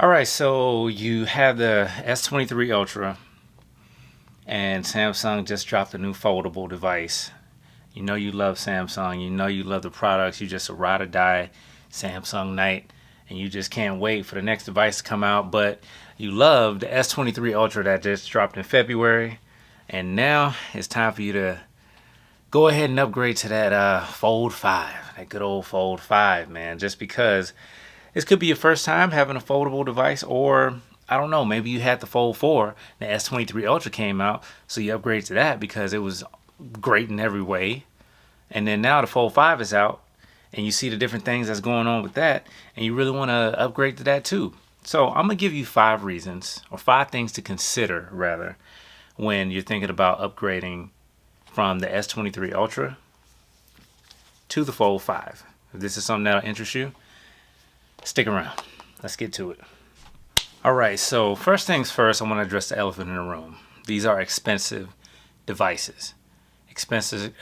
All right, so you have the S23 Ultra, and Samsung just dropped a new foldable device. You know you love Samsung. You know you love the products. You just a ride or die Samsung night, and you just can't wait for the next device to come out. But you love the S23 Ultra that just dropped in February, and now it's time for you to go ahead and upgrade to that Fold 5, that good old Fold 5, man. Just because this could be your first time having a foldable device, or I don't know, maybe you had the Fold 4, the S23 Ultra came out, so you upgrade to that because it was great in every way. And then now the Fold 5 is out, and you see the different things that's going on with that, and you really want to upgrade to that too. So I'm going to give you 5 reasons, or 5 things to consider, rather, when you're thinking about upgrading from the S23 Ultra to the Fold 5. If this is something that'll interest you, stick around. Let's get to it. All right, so first things first, I want to address the elephant in the room. These are expensive devices. Expensive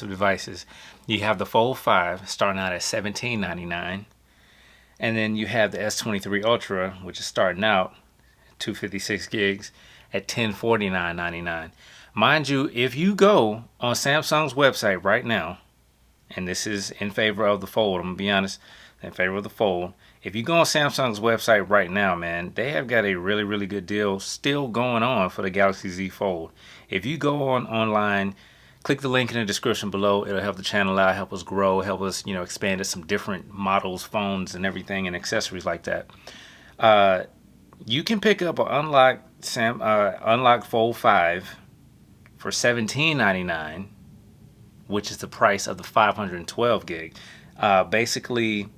devices. You have the Fold 5 starting out at $17.99, and then you have the S23 Ultra, which is starting out 256 gigs at $1049.99. Mind you, if you go on Samsung's website right now, and this is in favor of the Fold, I'm gonna be honest, in favor of the Fold. If you go on Samsung's website right now, man, they have got a really, really good deal still going on for the Galaxy Z Fold. If you go online, click the link in the description below. It'll help the channel out, help us grow, help us, expand to some different models, phones, and everything, and accessories like that. You can pick up an unlocked Fold 5 for $17.99, which is the price of the 512 gig. Basically,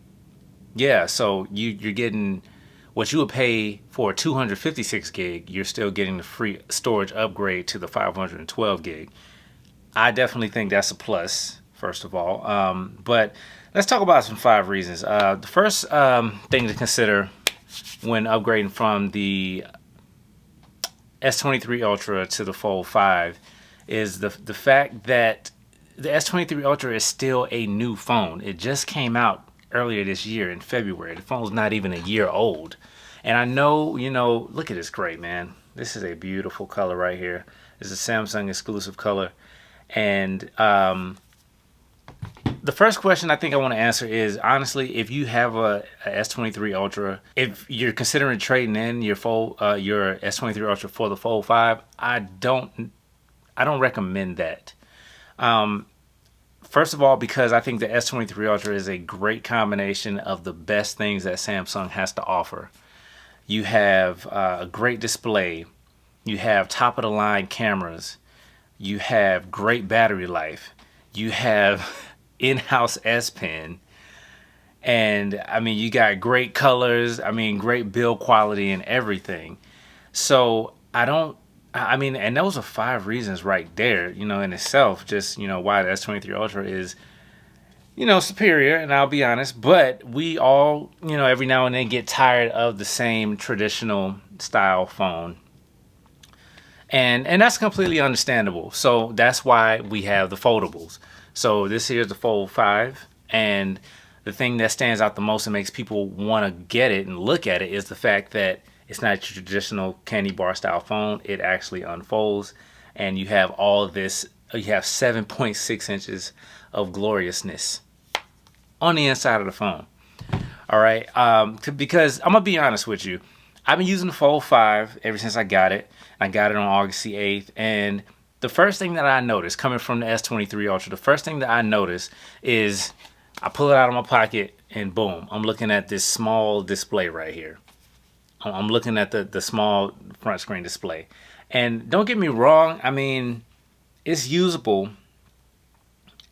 yeah, so you're getting what you would pay for a 256 gig. You're still getting the free storage upgrade to the 512 gig. I definitely think that's a plus, first of all. But let's talk about some 5 reasons. The first thing to consider when upgrading from the S23 Ultra to the Fold 5 is the fact that the S23 Ultra is still a new phone. It just came out earlier this year in February. The phone's not even a year old. And I know, look at this gray, man. This is a beautiful color right here. This is a Samsung exclusive color. And the first question I think I want to answer is, honestly, if you have a S23 Ultra, if you're considering trading in your S23 Ultra for the Fold 5, I don't recommend that. First of all, because I think the S23 Ultra is a great combination of the best things that Samsung has to offer. You have a great display. You have top of the line cameras. You have great battery life. You have in-house S Pen. And I mean, you got great colors. I mean, great build quality and everything. So and those are 5 reasons right there, in itself, just, why the S23 Ultra is, superior, and I'll be honest, but we all, every now and then get tired of the same traditional style phone. And that's completely understandable. So that's why we have the foldables. So this here is the Fold 5, and the thing that stands out the most and makes people want to get it and look at it is the fact that it's not a traditional candy bar style phone. It actually unfolds, and you have all of this. You have 7.6 inches of gloriousness on the inside of the phone. All right, because I'm gonna be honest with you, I've been using the Fold 5 ever since I got it. I got it on August the 8th, and the first thing that I noticed coming from the S23 Ultra, the first thing that I noticed is I pull it out of my pocket, and boom, I'm looking at this small display right here. I'm looking at the small front screen display. And don't get me wrong, I mean, it's usable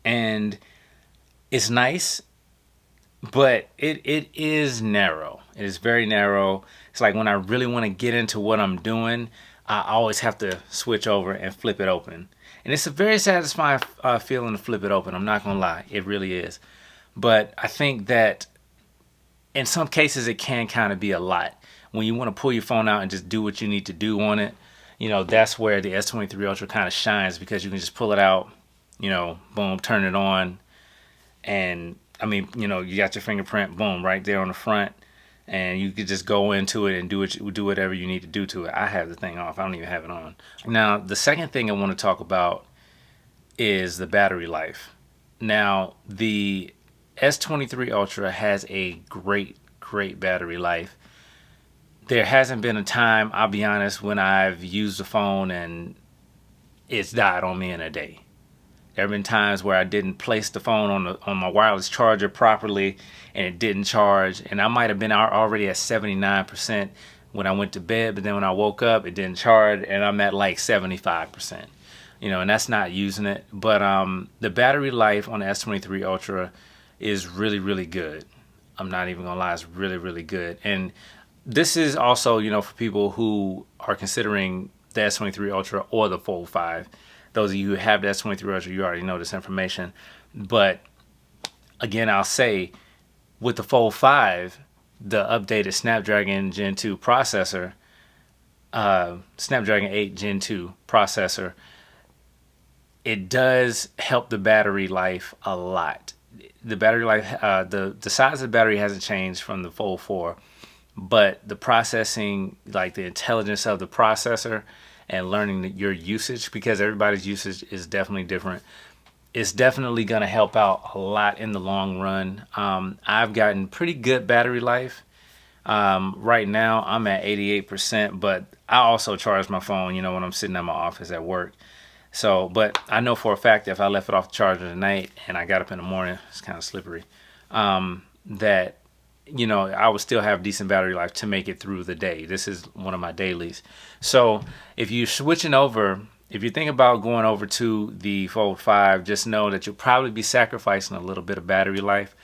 and it's nice, but it is narrow. It is very narrow. It's like when I really want to get into what I'm doing, I always have to switch over and flip it open. And it's a very satisfying feeling to flip it open. I'm not going to lie. It really is. But I think that in some cases it can kind of be a lot. When you want to pull your phone out and just do what you need to do on it, that's where the S23 Ultra kind of shines, because you can just pull it out, boom, turn it on. And I mean, you got your fingerprint, boom, right there on the front. and you could just go into it and do whatever you need to do to it. I have the thing off. I don't even have it on. Now, the second thing I want to talk about is the battery life. Now, the S23 Ultra has a great battery life. There hasn't been a time, I'll be honest, when I've used the phone and it's died on me in a day. There have been times where I didn't place the phone on my wireless charger properly and it didn't charge, and I might have been already at 79% when I went to bed, but then when I woke up it didn't charge and I'm at like 75%. And that's not using it. But the battery life on the S23 Ultra is really good. I'm not even gonna lie, it's really good. And this is also, for people who are considering the S23 Ultra or the Fold 5. Those of you who have the S23 Ultra, you already know this information. But again, I'll say with the Fold 5, the updated Snapdragon Gen 2 processor, Snapdragon 8 Gen 2 processor, it does help the battery life a lot. The battery life, the size of the battery hasn't changed from the Fold 4, but the processing, like the intelligence of the processor and learning your usage, because everybody's usage is definitely different, it's definitely going to help out a lot in the long run. I've gotten pretty good battery life. Right now I'm at 88%, but I also charge my phone, when I'm sitting at my office at work. So, but I know for a fact that if I left it off the charger tonight and I got up in the morning, it's kind of slippery, that I would still have decent battery life to make it through the day. This is one of my dailies. So if you're switching over, if you think about going over to the Fold 5, just know that you'll probably be sacrificing a little bit of battery life,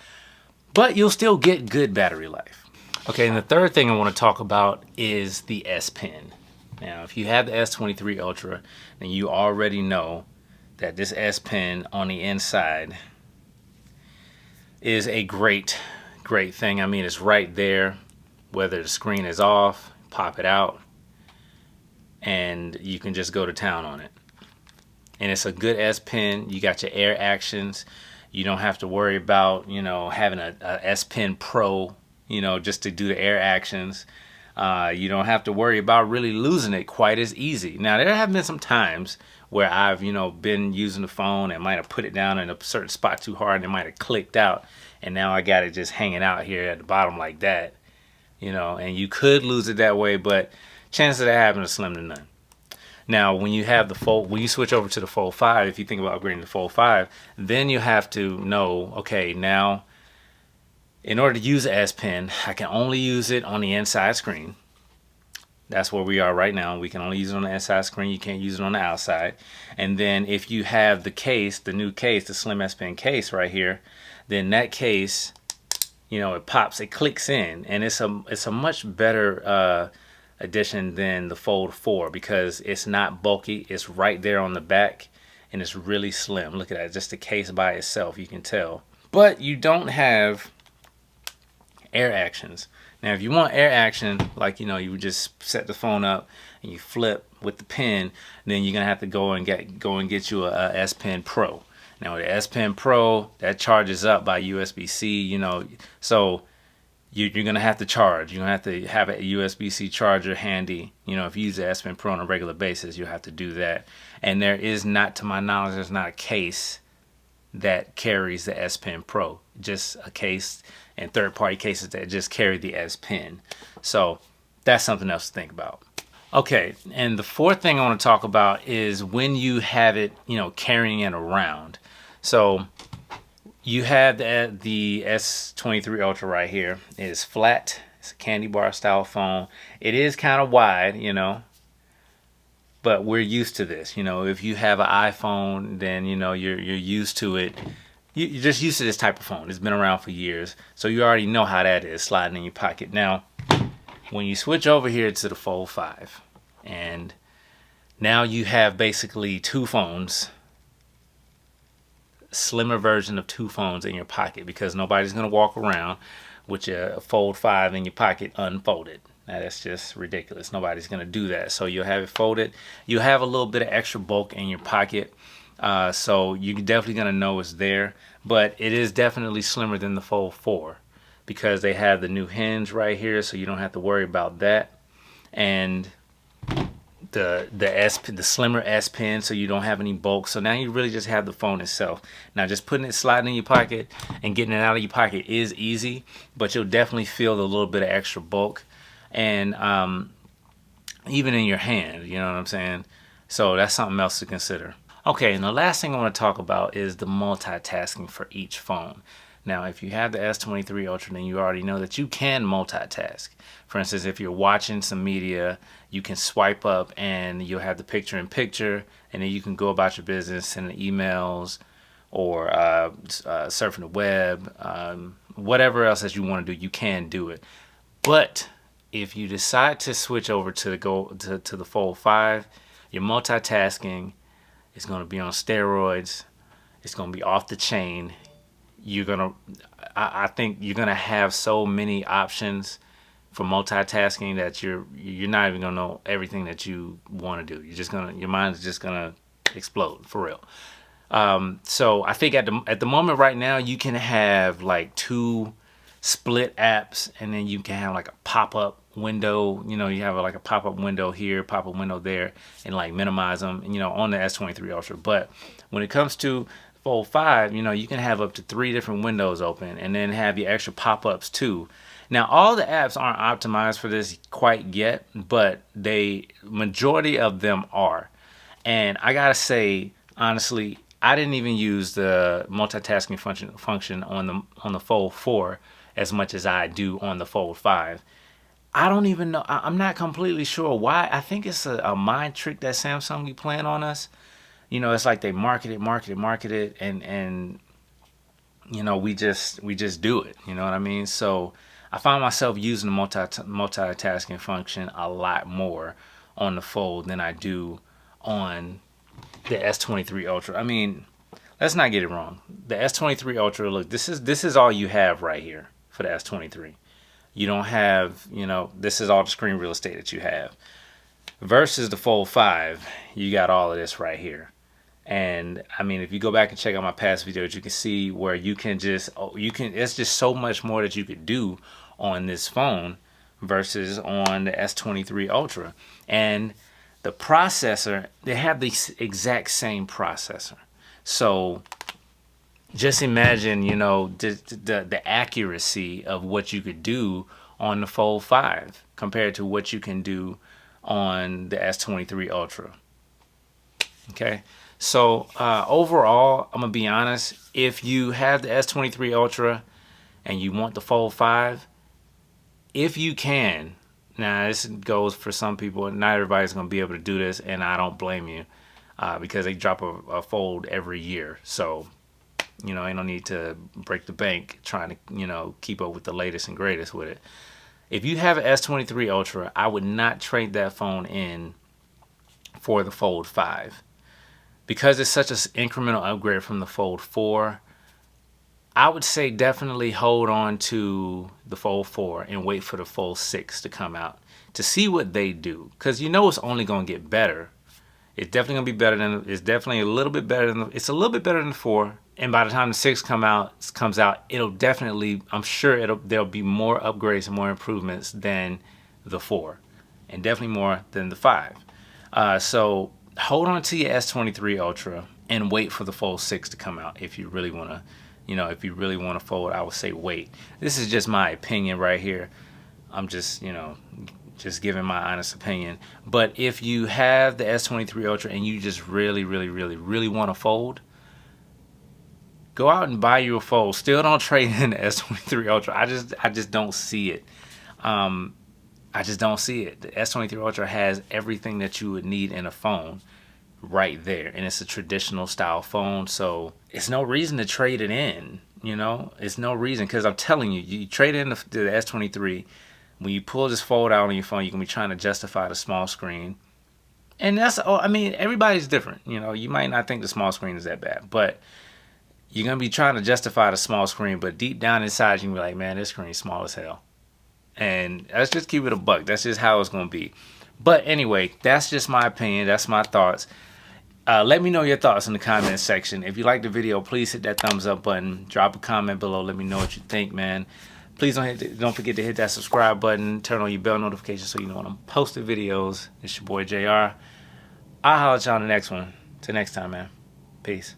but you'll still get good battery life. Okay, and the third thing I want to talk about is the S Pen. Now, if you have the S23 Ultra, then you already know that this S Pen on the inside is a great thing. I mean, it's right there. Whether the screen is off, pop it out, and you can just go to town on it. And it's a good S Pen. You got your air actions. You don't have to worry about, having a S Pen Pro, just to do the air actions. You don't have to worry about really losing it quite as easy. Now, there have been some times where I've, been using the phone and might have put it down in a certain spot too hard and it might have clicked out. And now I got it just hanging out here at the bottom like that, and you could lose it that way, but chances of that happening are slim to none. Now, when you have when you switch over to the Fold 5, if you think about upgrading the Fold 5, then you have to know, okay, now in order to use the S Pen, I can only use it on the inside screen. That's where we are right now. We can only use it on the inside screen. You can't use it on the outside. And then if you have the case, the new case, the Slim S Pen case right here, then that case, it pops, it clicks in, and it's a much better addition than the Fold 4 because it's not bulky. It's right there on the back, and it's really slim. Look at that, just the case by itself, you can tell. But you don't have air actions. Now, if you want air action, like you would just set the phone up and you flip with the pen, then you're gonna have to go and get you a S Pen Pro. Now, the S Pen Pro, that charges up by USB-C, so you're gonna have to charge. You're gonna have to have a USB-C charger handy. If you use the S Pen Pro on a regular basis, you have to do that. And there is not, to my knowledge, there's not a case that carries the S Pen Pro. Just a case and third-party cases that just carry the S Pen. So that's something else to think about. Okay, and the fourth thing I want to talk about is when you have it, carrying it around. So you have the S23 Ultra right here. It is flat. It's a candy bar style phone. It is kind of wide, but we're used to this. If you have an iPhone, then you're used to it. You're just used to this type of phone. It's been around for years, so you already know how that is, sliding in your pocket. Now, when you switch over here to the Fold 5, and now you have basically two phones, slimmer version of two phones in your pocket, because nobody's going to walk around with your Fold 5 in your pocket unfolded. Now, that's just ridiculous. Nobody's going to do that. So you'll have it folded. You'll have a little bit of extra bulk in your pocket. So you're definitely going to know it's there. But it is definitely slimmer than the Fold 4. because they have the new hinge right here, so you don't have to worry about that. And the slimmer S Pen, so you don't have any bulk. So now you really just have the phone itself. Now just putting it, sliding in your pocket and getting it out of your pocket is easy, but you'll definitely feel a little bit of extra bulk, and even in your hand, you know what I'm saying? So that's something else to consider. Okay, and the last thing I want to talk about is the multitasking for each phone. Now, if you have the S23 Ultra, then you already know that you can multitask. For instance, if you're watching some media, you can swipe up and you'll have the picture-in-picture, and then you can go about your business, sending emails or surfing the web, whatever else that you want to do, you can do it. But if you decide to switch over to the Fold 5, your multitasking is going to be on steroids. It's going to be off the chain. I think you're gonna have so many options for multitasking that you're not even gonna know everything that you want to do. Your mind is just gonna explode for real. So I think at the moment right now, you can have like 2 split apps, and then you can have like a pop-up window. You know, you have like a pop-up window here, pop-up window there, and like minimize them, you know, on the S23 Ultra. But when it comes to Fold 5, you know, you can have up to 3 different windows open, and then have your extra pop-ups too. Now, all the apps aren't optimized for this quite yet, but majority of them are. And I gotta say, honestly, I didn't even use the multitasking function on the Fold 4 as much as I do on the Fold 5. I don't even know. I'm not completely sure why. I think it's a mind trick that Samsung be playing on us. You know, it's like they market it, and you know, we just do it. You know what I mean? So I find myself using the multitasking function a lot more on the Fold than I do on the S23 Ultra. I mean, let's not get it wrong. The S23 Ultra, look, this is all you have right here for the S23. You don't have, you know, this is all the screen real estate that you have. Versus the Fold 5, you got all of this right here. And I mean, if you go back and check out my past videos, you can see where it's just so much more that you could do on this phone versus on the S23 Ultra. And the processor, they have the exact same processor. So just imagine, you know, the accuracy of what you could do on the Fold 5 compared to what you can do on the S23 Ultra. Okay. So overall, I'm gonna be honest, if you have the S23 Ultra and you want the Fold 5, if you can, now this goes for some people, not everybody's gonna be able to do this, and I don't blame you, because they drop a Fold every year. So, you know, ain't no need to break the bank trying to, you know, keep up with the latest and greatest with it. If you have an S23 Ultra, I would not trade that phone in for the Fold 5. Because it's such an incremental upgrade from the Fold 4, I would say definitely hold on to the Fold 4 and wait for the Fold 6 to come out to see what they do. Because you know it's only going to get better. It's definitely going to be better than, it's definitely a little bit better than, it's a little bit better than the 4. And by the time the 6 comes out, it'll definitely, I'm sure there'll be more upgrades and more improvements than the 4. And definitely more than the 5. So hold on to your S23 Ultra and wait for the Fold 6 to come out. If you really want to, you know, if you really want to fold, I would say wait. This is just my opinion right here. I'm just, you know, just giving my honest opinion. But if you have the S23 Ultra and you just really want to fold, go out and buy you a Fold. Still don't trade in the S23 Ultra. I just don't see it. I just don't see it. The S23 Ultra has everything that you would need in a phone right there. And it's a traditional style phone, so it's no reason to trade it in, you know? It's no reason, because I'm telling you, you trade in the S23, when you pull this Fold out on your phone, you're going to be trying to justify the small screen. And that's, I mean, everybody's different. You know, you might not think the small screen is that bad, but you're going to be trying to justify the small screen, but deep down inside, you can be like, man, this screen's small as hell. And let's just keep it a buck. That's just how it's going to be. But anyway, that's just my opinion. That's my thoughts. Let me know your thoughts in the comment section. If you like the video, please hit that thumbs up button. Drop a comment below. Let me know what you think, man. Please don't forget to hit that subscribe button, turn on your bell notification so you know when I'm posting videos. It's your boy JR. I'll holler at y'all on the next one. Till next time, man. Peace.